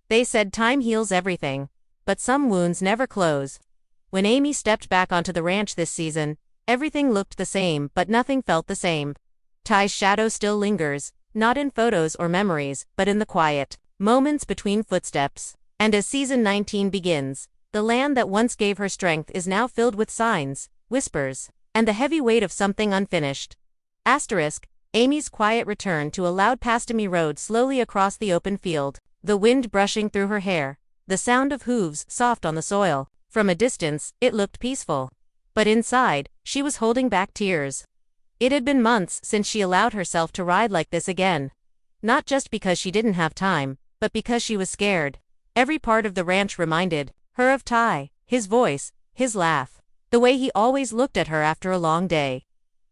They said time heals everything. But some wounds never close. When Amy stepped back onto the ranch this season, everything looked the same but nothing felt the same. Ty's shadow still lingers, not in photos or memories, but in the quiet moments between footsteps. And as season 19 begins, the land that once gave her strength is now filled with signs, whispers, and the heavy weight of something unfinished. Amy's quiet return to a loud Pastamy road slowly across the open field, the wind brushing through her hair, the sound of hooves soft on the soil. From a distance, it looked peaceful. But inside, she was holding back tears. It had been months since she allowed herself to ride like this again. Not just because she didn't have time, but because she was scared. Every part of the ranch reminded her of Ty, his voice, his laugh, the way he always looked at her after a long day.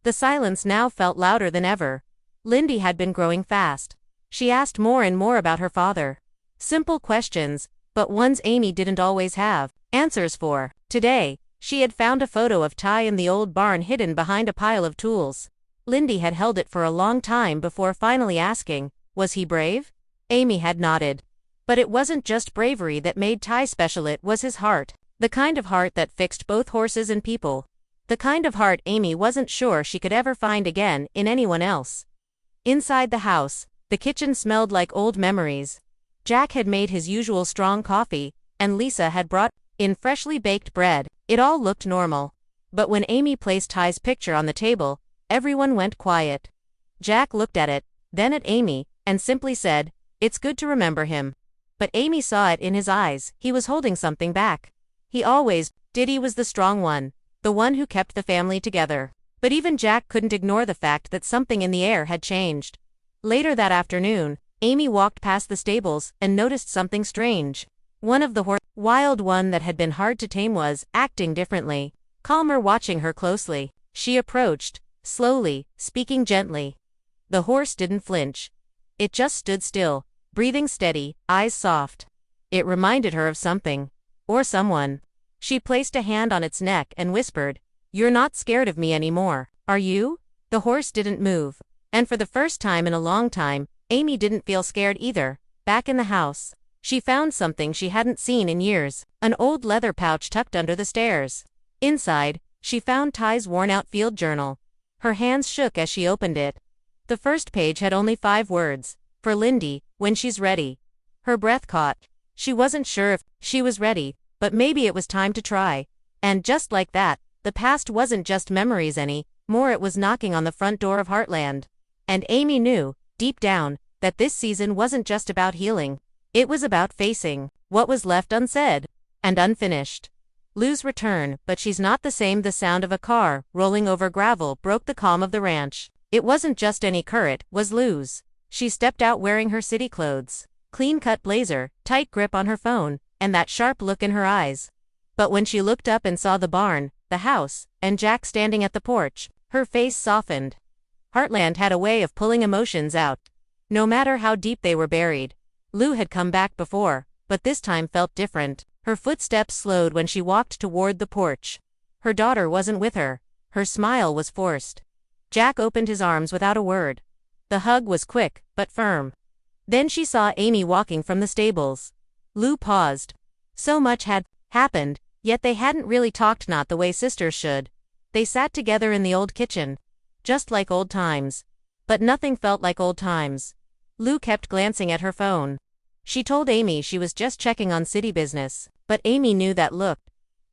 The silence now felt louder than ever. Lindy had been growing fast. She asked more and more about her father. Simple questions, but ones Amy didn't always have answers for. Today, she had found a photo of Ty in the old barn hidden behind a pile of tools. Lindy had held it for a long time before finally asking, was he brave? Amy had nodded. But it wasn't just bravery that made Ty special, it was his heart. The kind of heart that fixed both horses and people. The kind of heart Amy wasn't sure she could ever find again in anyone else. Inside the house, the kitchen smelled like old memories. Jack had made his usual strong coffee, and Lisa had brought in freshly baked bread. It all looked normal. But when Amy placed Ty's picture on the table, everyone went quiet. Jack looked at it, then at Amy, and simply said, "It's good to remember him." But Amy saw it in his eyes, he was holding something back. He always did. He was the strong one, the one who kept the family together. But even Jack couldn't ignore the fact that something in the air had changed. Later that afternoon, Amy walked past the stables and noticed something strange. One of the wild one that had been hard to tame was acting differently, calmer, watching her closely. She approached, slowly, speaking gently. The horse didn't flinch. It just stood still, breathing steady, eyes soft. It reminded her of something. Or someone. She placed a hand on its neck and whispered, "You're not scared of me anymore, are you?" The horse didn't move. And for the first time in a long time, Amy didn't feel scared either. Back in the house, she found something she hadn't seen in years, an old leather pouch tucked under the stairs. Inside, she found Ty's worn-out field journal. Her hands shook as she opened it. The first page had only 5 words. For Lindy, when she's ready. Her breath caught. She wasn't sure if she was ready, but maybe it was time to try. And just like that, the past wasn't just memories anymore, it was knocking on the front door of Heartland. And Amy knew, deep down, that this season wasn't just about healing. It was about facing what was left unsaid and unfinished. Lou's return, but she's not the same. The sound of a car rolling over gravel broke the calm of the ranch. It wasn't just any car, it was Lou's. She stepped out wearing her city clothes, clean-cut blazer, tight grip on her phone, and that sharp look in her eyes. But when she looked up and saw the barn, the house, and Jack standing at the porch, her face softened. Heartland had a way of pulling emotions out, no matter how deep they were buried. Lou had come back before, but this time felt different. Her footsteps slowed when she walked toward the porch. Her daughter wasn't with her. Her smile was forced. Jack opened his arms without a word. The hug was quick, but firm. Then she saw Amy walking from the stables. Lou paused. So much had happened, yet they hadn't really talked, not the way sisters should. They sat together in the old kitchen. Just like old times. But nothing felt like old times. Lou kept glancing at her phone. She told Amy she was just checking on city business, but Amy knew that look.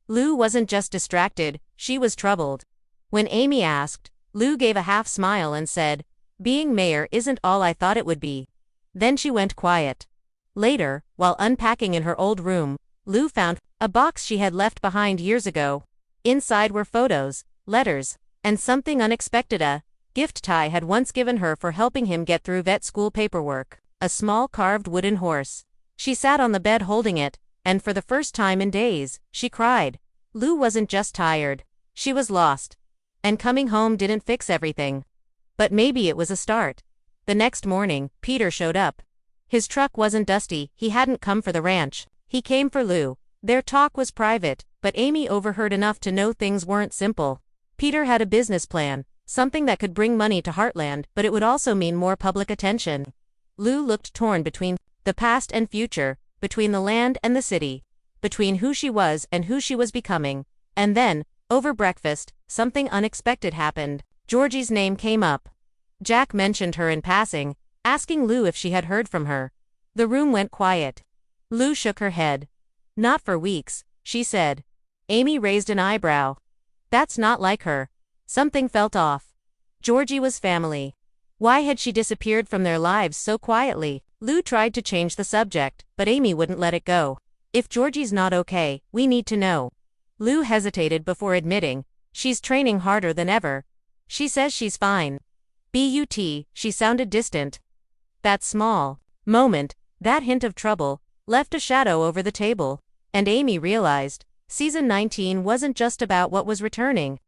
Lou wasn't just distracted, she was troubled. When Amy asked, Lou gave a half smile and said, "Being mayor isn't all I thought it would be." Then she went quiet. Later, while unpacking in her old room, Lou found a box she had left behind years ago. Inside were photos, letters, and something unexpected, a gift Ty had once given her for helping him get through vet school paperwork, a small carved wooden horse. She sat on the bed holding it, and for the first time in days, she cried. Lou wasn't just tired. She was lost. And coming home didn't fix everything. But maybe it was a start. The next morning, Peter showed up. His truck wasn't dusty, he hadn't come for the ranch. He came for Lou. Their talk was private, but Amy overheard enough to know things weren't simple. Peter had a business plan, something that could bring money to Heartland, but it would also mean more public attention. Lou looked torn between the past and future, between the land and the city, between who she was and who she was becoming. And then, over breakfast, something unexpected happened. Georgie's name came up. Jack mentioned her in passing, asking Lou if she had heard from her. The room went quiet. Lou shook her head. Not for weeks, she said. Amy raised an eyebrow. That's not like her. Something felt off. Georgie was family. Why had she disappeared from their lives so quietly? Lou tried to change the subject, but Amy wouldn't let it go. If Georgie's not okay, we need to know. Lou hesitated before admitting, she's training harder than ever. She says she's fine. But, she sounded distant. That small moment, that hint of trouble, left a shadow over the table, and Amy realized, season 19 wasn't just about what was returning.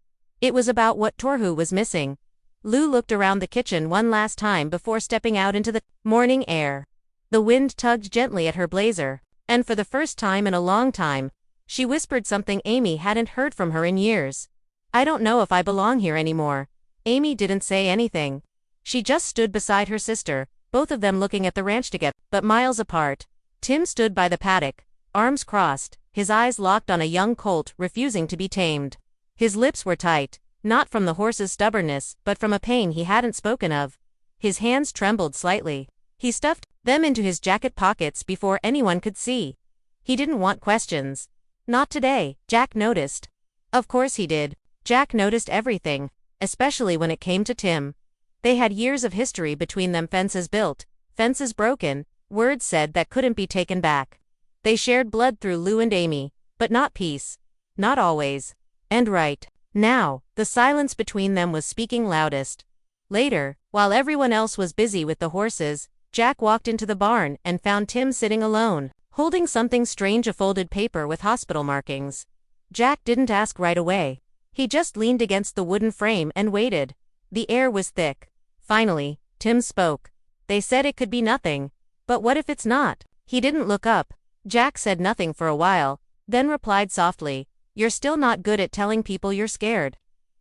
It was about what Torhu was missing. Lou looked around the kitchen one last time before stepping out into the morning air. The wind tugged gently at her blazer, and for the first time in a long time, she whispered something Amy hadn't heard from her in years. I don't know if I belong here anymore. Amy didn't say anything. She just stood beside her sister, both of them looking at the ranch together, but miles apart. Tim stood by the paddock, arms crossed, his eyes locked on a young colt refusing to be tamed. His lips were tight, not from the horse's stubbornness, but from a pain he hadn't spoken of. His hands trembled slightly. He stuffed them into his jacket pockets before anyone could see. He didn't want questions. Not today, Jack noticed. Of course he did. Jack noticed everything, especially when it came to Tim. They had years of history between them, fences built, fences broken, words said that couldn't be taken back. They shared blood through Lou and Amy, but not peace. Not always. And right now, the silence between them was speaking loudest. Later, while everyone else was busy with the horses, Jack walked into the barn and found Tim sitting alone, holding something strange, a folded paper with hospital markings. Jack didn't ask right away. He just leaned against the wooden frame and waited. The air was thick. Finally, Tim spoke. They said it could be nothing. But what if it's not? He didn't look up. Jack said nothing for a while, then replied softly, "You're still not good at telling people you're scared."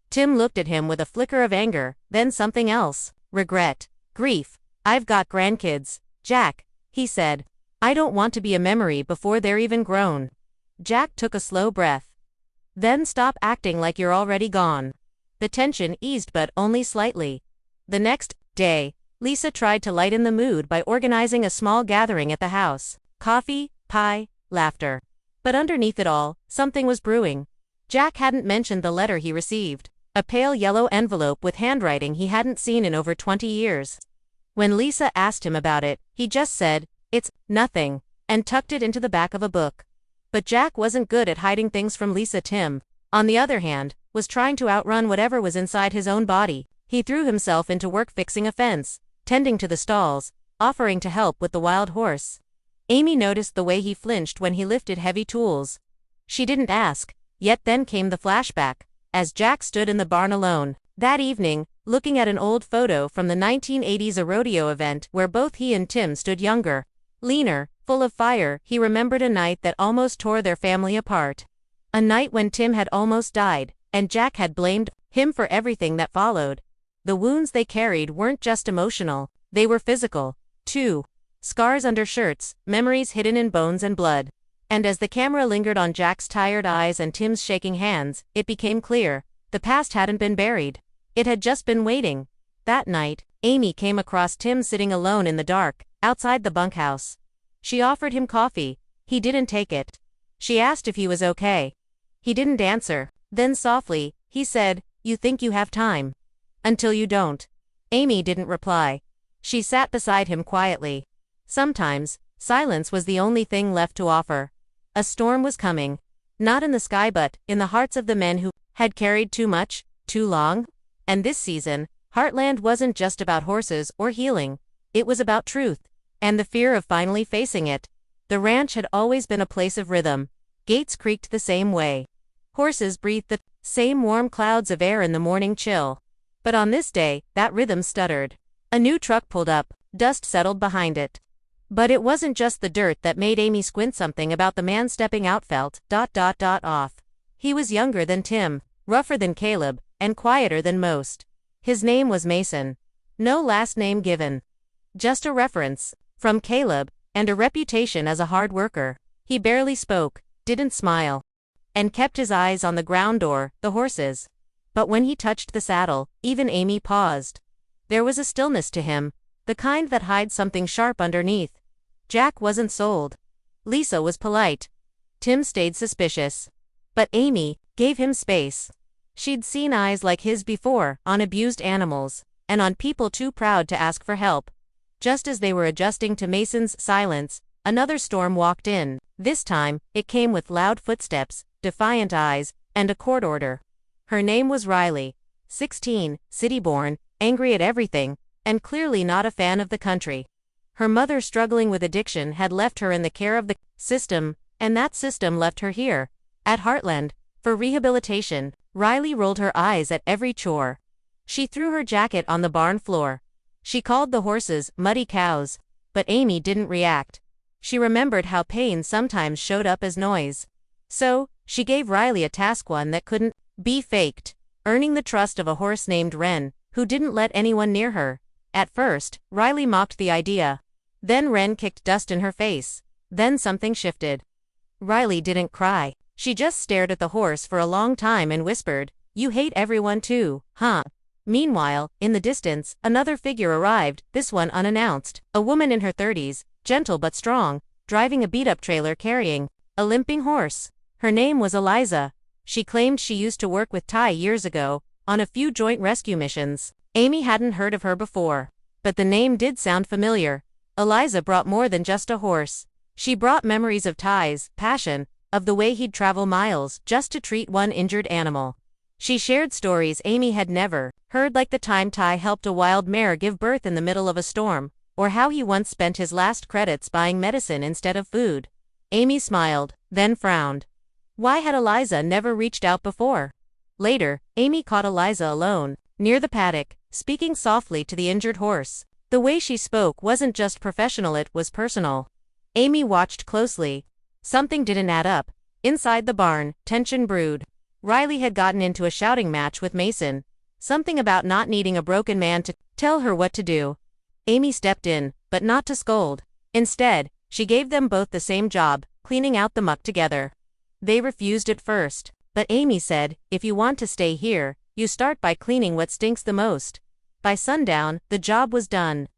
Tim looked at him with a flicker of anger, then something else. Regret. Grief. "I've got grandkids, Jack," he said. "I don't want to be a memory before they're even grown." Jack took a slow breath. "Then stop acting like you're already gone." The tension eased, but only slightly. The next day, Lisa tried to lighten the mood by organizing a small gathering at the house. Coffee, pie, laughter. But underneath it all, something was brewing. Jack hadn't mentioned the letter he received, a pale yellow envelope with handwriting he hadn't seen in over 20 years. When Lisa asked him about it, he just said, "It's nothing," and tucked it into the back of a book. But Jack wasn't good at hiding things from Lisa. Tim, on the other hand, was trying to outrun whatever was inside his own body. He threw himself into work fixing a fence, tending to the stalls, offering to help with the wild horse. Amy noticed the way he flinched when he lifted heavy tools. She didn't ask, yet then came the flashback, as Jack stood in the barn alone, that evening, looking at an old photo from the 1980s, a rodeo event where both he and Tim stood younger, leaner, full of fire. He remembered a night that almost tore their family apart. A night when Tim had almost died, and Jack had blamed him for everything that followed. The wounds they carried weren't just emotional, they were physical, too. Scars under shirts, memories hidden in bones and blood. And as the camera lingered on Jack's tired eyes and Tim's shaking hands, it became clear, the past hadn't been buried. It had just been waiting. That night, Amy came across Tim sitting alone in the dark, outside the bunkhouse. She offered him coffee. He didn't take it. She asked if he was okay. He didn't answer. Then softly, he said, "You think you have time. Until you don't." Amy didn't reply. She sat beside him quietly. Sometimes, silence was the only thing left to offer. A storm was coming. Not in the sky but in the hearts of the men who had carried too much, too long. And this season, Heartland wasn't just about horses or healing. It was about truth, and the fear of finally facing it. The ranch had always been a place of rhythm. Gates creaked the same way. Horses breathed the same warm clouds of air in the morning chill. But on this day, that rhythm stuttered. A new truck pulled up, dust settled behind it. But it wasn't just the dirt that made Amy squint. Something about the man stepping out felt off. He was younger than Tim, rougher than Caleb, and quieter than most. His name was Mason. No last name given. Just a reference. From Caleb, and a reputation as a hard worker. He barely spoke, didn't smile, and kept his eyes on the ground or the horses. But when he touched the saddle, even Amy paused. There was a stillness to him, the kind that hides something sharp underneath. Jack wasn't sold. Lisa was polite. Tim stayed suspicious. But Amy gave him space. She'd seen eyes like his before, on abused animals, and on people too proud to ask for help. Just as they were adjusting to Mason's silence, another storm walked in. This time, it came with loud footsteps, defiant eyes, and a court order. Her name was Riley, 16, city-born, angry at everything, and clearly not a fan of the country. Her mother, struggling with addiction, had left her in the care of the system, and that system left her here, at Heartland, for rehabilitation. Riley rolled her eyes at every chore. She threw her jacket on the barn floor. She called the horses muddy cows, but Amy didn't react. She remembered how pain sometimes showed up as noise. So, she gave Riley a task, one that couldn't be faked, earning the trust of a horse named Wren, who didn't let anyone near her. At first, Riley mocked the idea. Then Wren kicked dust in her face. Then something shifted. Riley didn't cry. She just stared at the horse for a long time and whispered, "You hate everyone too, huh?" Meanwhile, in the distance, another figure arrived, this one unannounced. A woman in her 30s, gentle but strong, driving a beat-up trailer carrying a limping horse. Her name was Eliza. She claimed she used to work with Ty years ago, on a few joint rescue missions. Amy hadn't heard of her before, but the name did sound familiar. Eliza brought more than just a horse. She brought memories of Ty's passion, of the way he'd travel miles just to treat one injured animal. She shared stories Amy had never heard, like the time Ty helped a wild mare give birth in the middle of a storm, or how he once spent his last credits buying medicine instead of food. Amy smiled, then frowned. Why had Eliza never reached out before? Later, Amy caught Eliza alone, near the paddock, speaking softly to the injured horse. The way she spoke wasn't just professional, it was personal. Amy watched closely. Something didn't add up. Inside the barn, tension brewed. Riley had gotten into a shouting match with Mason. Something about not needing a broken man to tell her what to do. Amy stepped in, but not to scold. Instead, she gave them both the same job, cleaning out the muck together. They refused at first, but Amy said, "If you want to stay here, you start by cleaning what stinks the most." By sundown, the job was done.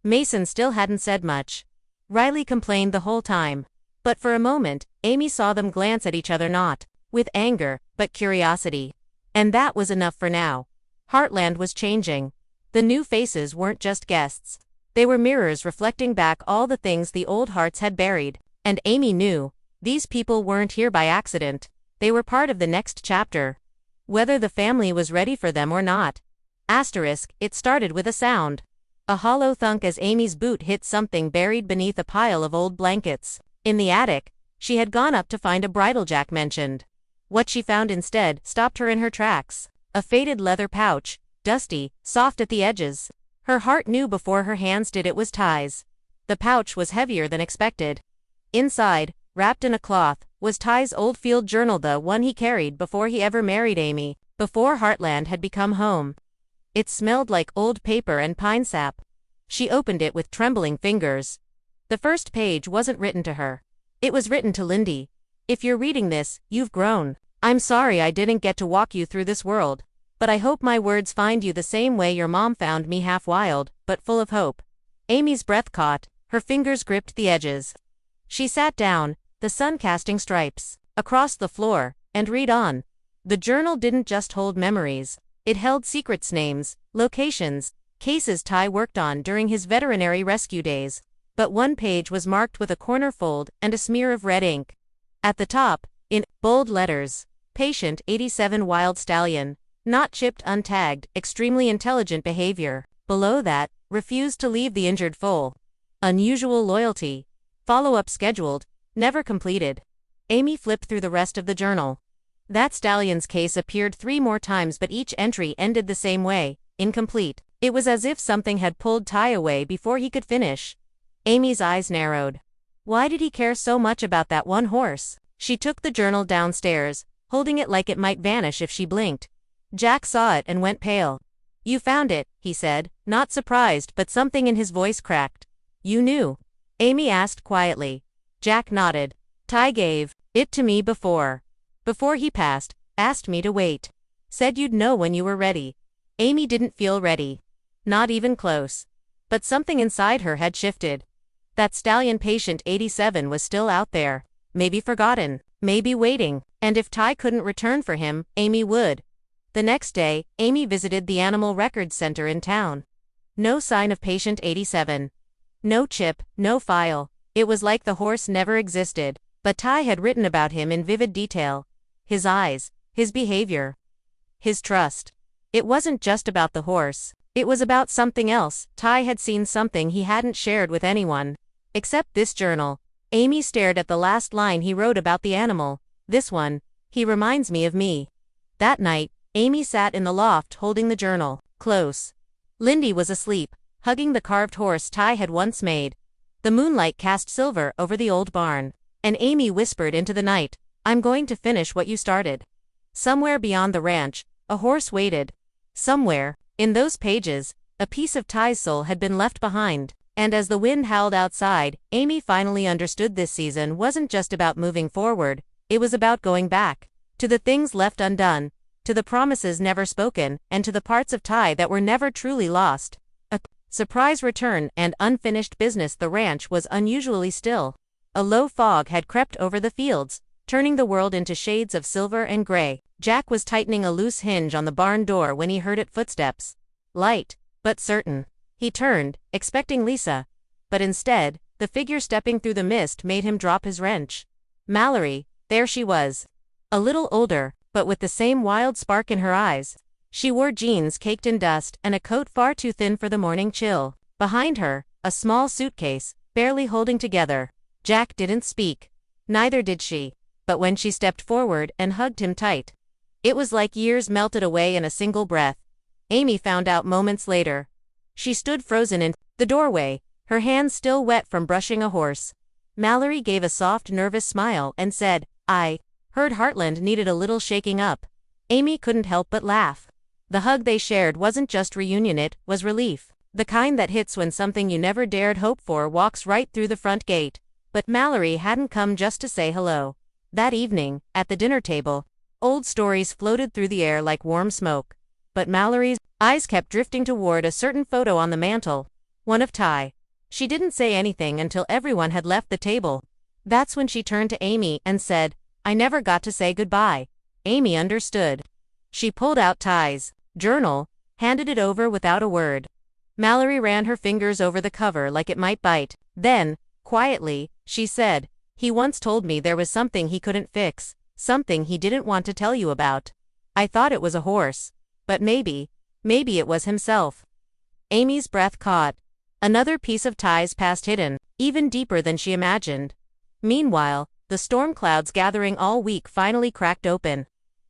Mason still hadn't said much. Riley complained the whole time. But for a moment, Amy saw them glance at each other, not with anger, but curiosity. And that was enough for now. Heartland was changing. The new faces weren't just guests. They were mirrors reflecting back all the things the old hearts had buried. And Amy knew, these people weren't here by accident. They were part of the next chapter. Whether the family was ready for them or not. It started with a sound. A hollow thunk as Amy's boot hit something buried beneath a pile of old blankets. In the attic, she had gone up to find a bridle Jack mentioned. What she found instead stopped her in her tracks. A faded leather pouch, dusty, soft at the edges. Her heart knew before her hands did it was Ty's. The pouch was heavier than expected. Inside, wrapped in a cloth, was Ty's old field journal, the one he carried before he ever married Amy, before Heartland had become home. It smelled like old paper and pine sap. She opened it with trembling fingers. The first page wasn't written to her. It was written to Lindy. "If you're reading this, you've grown. I'm sorry I didn't get to walk you through this world. But I hope my words find you the same way your mom found me, half wild, but full of hope." Amy's breath caught, her fingers gripped the edges. She sat down, the sun casting stripes across the floor, and read on. The journal didn't just hold memories. It held secrets, names, locations, cases Ty worked on during his veterinary rescue days. But one page was marked with a corner fold and a smear of red ink. At the top, in bold letters, "Patient 87 Wild Stallion. Not chipped, untagged, extremely intelligent behavior." Below that, "Refused to leave the injured foal. Unusual loyalty. Follow-up scheduled, never completed." Amy flipped through the rest of the journal. That stallion's case appeared 3 more times, but each entry ended the same way, incomplete. It was as if something had pulled Ty away before he could finish. Amy's eyes narrowed. Why did he care so much about that one horse? She took the journal downstairs, holding it like it might vanish if she blinked. Jack saw it and went pale. "You found it," he said, not surprised, but something in his voice cracked. "You knew." Amy asked quietly. Jack nodded. Ty gave it to me before he passed, asked me to wait. Said you'd know when you were ready. Amy didn't feel ready. Not even close. But something inside her had shifted. That stallion patient 87 was still out there. Maybe forgotten. Maybe waiting. And if Ty couldn't return for him, Amy would. The next day, Amy visited the Animal Records Center in town. No sign of patient 87. No chip, no file. It was like the horse never existed, but Ty had written about him in vivid detail. His eyes, his behavior, his trust. It wasn't just about the horse. It was about something else. Ty had seen something he hadn't shared with anyone. Except this journal. Amy stared at the last line he wrote about the animal. This one. He reminds me of me. That night, Amy sat in the loft holding the journal, close. Lindy was asleep, hugging the carved horse Ty had once made. The moonlight cast silver over the old barn, and Amy whispered into the night, I'm going to finish what you started. Somewhere beyond the ranch, a horse waited. Somewhere, in those pages, a piece of Ty's soul had been left behind, and as the wind howled outside, Amy finally understood this season wasn't just about moving forward, it was about going back. To the things left undone, to the promises never spoken, and to the parts of Ty that were never truly lost. A surprise return and unfinished business. The ranch was unusually still. A low fog had crept over the fields, turning the world into shades of silver and gray. Jack was tightening a loose hinge on the barn door when he heard its footsteps. Light, but certain. He turned, expecting Lisa. But instead, the figure stepping through the mist made him drop his wrench. Mallory, there she was. A little older, but with the same wild spark in her eyes. She wore jeans caked in dust and a coat far too thin for the morning chill. Behind her, a small suitcase, barely holding together. Jack didn't speak. Neither did she. But when she stepped forward and hugged him tight, it was like years melted away in a single breath. Amy found out moments later. She stood frozen in the doorway, her hands still wet from brushing a horse. Mallory gave a soft, nervous smile and said, I heard Heartland needed a little shaking up. Amy couldn't help but laugh. The hug they shared wasn't just reunion, it was relief. The kind that hits when something you never dared hope for walks right through the front gate. But Mallory hadn't come just to say hello. That evening, at the dinner table, old stories floated through the air like warm smoke. But Mallory's eyes kept drifting toward a certain photo on the mantel. One of Ty. She didn't say anything until everyone had left the table. That's when she turned to Amy and said, I never got to say goodbye. Amy understood. She pulled out Ty's journal, handed it over without a word. Mallory ran her fingers over the cover like it might bite. Then, quietly, she said, he once told me there was something he couldn't fix, something he didn't want to tell you about. I thought it was a horse. But maybe it was himself. Amy's breath caught. Another piece of Ty's past hidden, even deeper than she imagined. Meanwhile, the storm clouds gathering all week finally cracked open.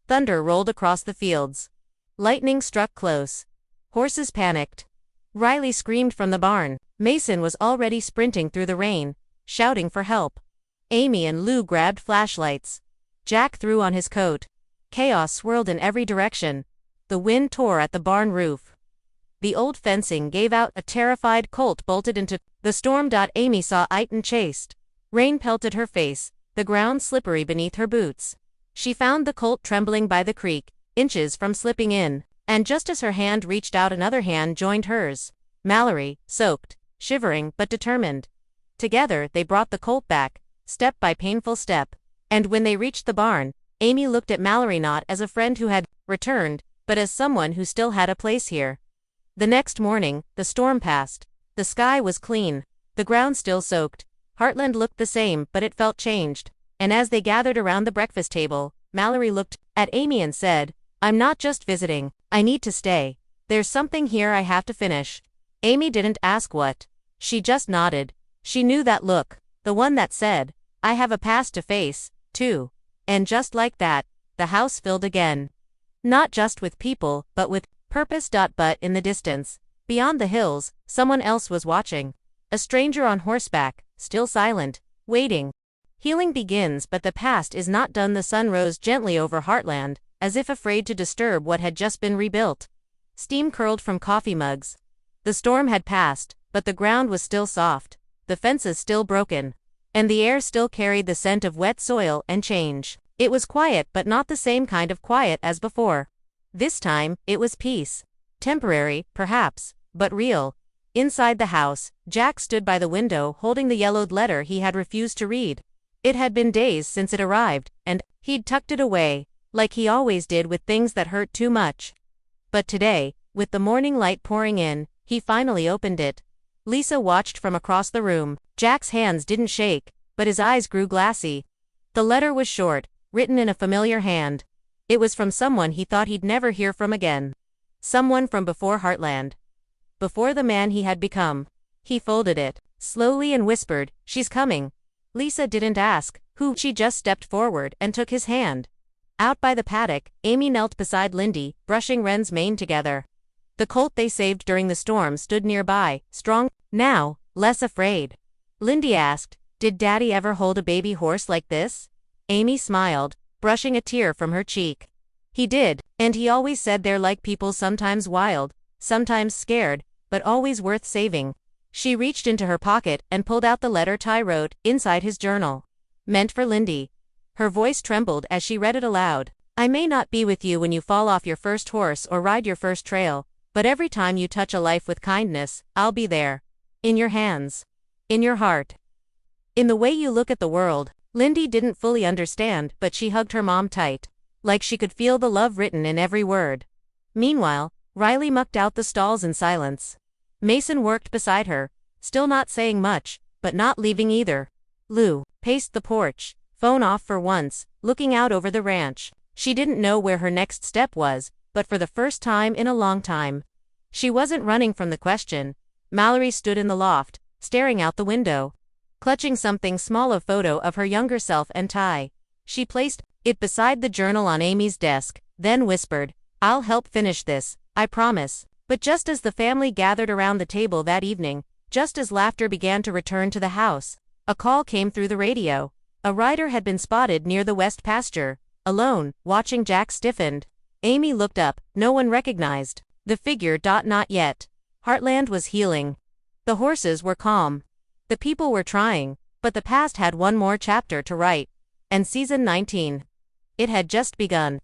Thunder rolled across the fields. Lightning struck close. Horses panicked. Riley screamed from the barn. Mason was already sprinting through the rain, shouting for help. Amy and Lou grabbed flashlights. Jack threw on his coat. Chaos swirled in every direction. The wind tore at the barn roof. The old fencing gave out. A terrified colt bolted into the storm. Amy saw Iton chased. Rain pelted her face, the ground slippery beneath her boots. She found the colt trembling by the creek, inches from slipping in, and just as her hand reached out, another hand joined hers. Mallory, soaked, shivering but determined. Together they brought the colt back, step by painful step. And when they reached the barn, Amy looked at Mallory not as a friend who had returned, but as someone who still had a place here. The next morning, the storm passed. The sky was clean, the ground still soaked. Heartland looked the same, but it felt changed. And as they gathered around the breakfast table, Mallory looked at Amy and said, I'm not just visiting, I need to stay. There's something here I have to finish. Amy didn't ask what. She just nodded. She knew that look, the one that said, I have a past to face, too. And just like that, the house filled again. Not just with people, but with purpose. But in the distance, beyond the hills, someone else was watching. A stranger on horseback, still silent, waiting. Healing begins, but the past is not done. The sun rose gently over Heartland, as if afraid to disturb what had just been rebuilt. Steam curled from coffee mugs. The storm had passed, but the ground was still soft. the fences still broken. And the air still carried the scent of wet soil and change. It was quiet, but not the same kind of quiet as before. This time, it was peace. Temporary, perhaps, but real. Inside the house, Jack stood by the window holding the yellowed letter he had refused to read. It had been days since it arrived, and he'd tucked it away, like he always did with things that hurt too much. But today, with the morning light pouring in, he finally opened it. Lisa watched from across the room. Jack's hands didn't shake, but his eyes grew glassy. The letter was short, written in a familiar hand. It was from someone he thought he'd never hear from again. Someone from before Heartland. Before the man he had become. He folded it, slowly, and whispered, "She's coming." Lisa didn't ask who. She just stepped forward and took his hand. Out by the paddock, Amy knelt beside Lindy, brushing Wren's mane together. The colt they saved during the storm stood nearby, strong, now, less afraid. Lindy asked, "Did Daddy ever hold a baby horse like this?" Amy smiled, brushing a tear from her cheek. "He did, and he always said they're like people, sometimes wild, sometimes scared, but always worth saving." She reached into her pocket and pulled out the letter Ty wrote inside his journal. Meant for Lindy. Her voice trembled as she read it aloud. "I may not be with you when you fall off your first horse or ride your first trail, but every time you touch a life with kindness, I'll be there. In your hands. In your heart. In the way you look at the world." Lindy didn't fully understand, but she hugged her mom tight, like she could feel the love written in every word. Meanwhile, Riley mucked out the stalls in silence. Mason worked beside her, still not saying much, but not leaving either. Lou paced the porch, phone off for once, looking out over the ranch. She didn't know where her next step was, but for the first time in a long time, she wasn't running from the question. Mallory stood in the loft, staring out the window, clutching something small, a photo of her younger self and Ty. She placed it beside the journal on Amy's desk, then whispered, "I'll help finish this, I promise." But just as the family gathered around the table that evening, just as laughter began to return to the house, a call came through the radio. A rider had been spotted near the west pasture, alone, watching. Jack stiffened. Amy looked up, no one recognized the figure. Not yet. Heartland was healing. The horses were calm. The people were trying, but the past had one more chapter to write. And season 19. It had just begun.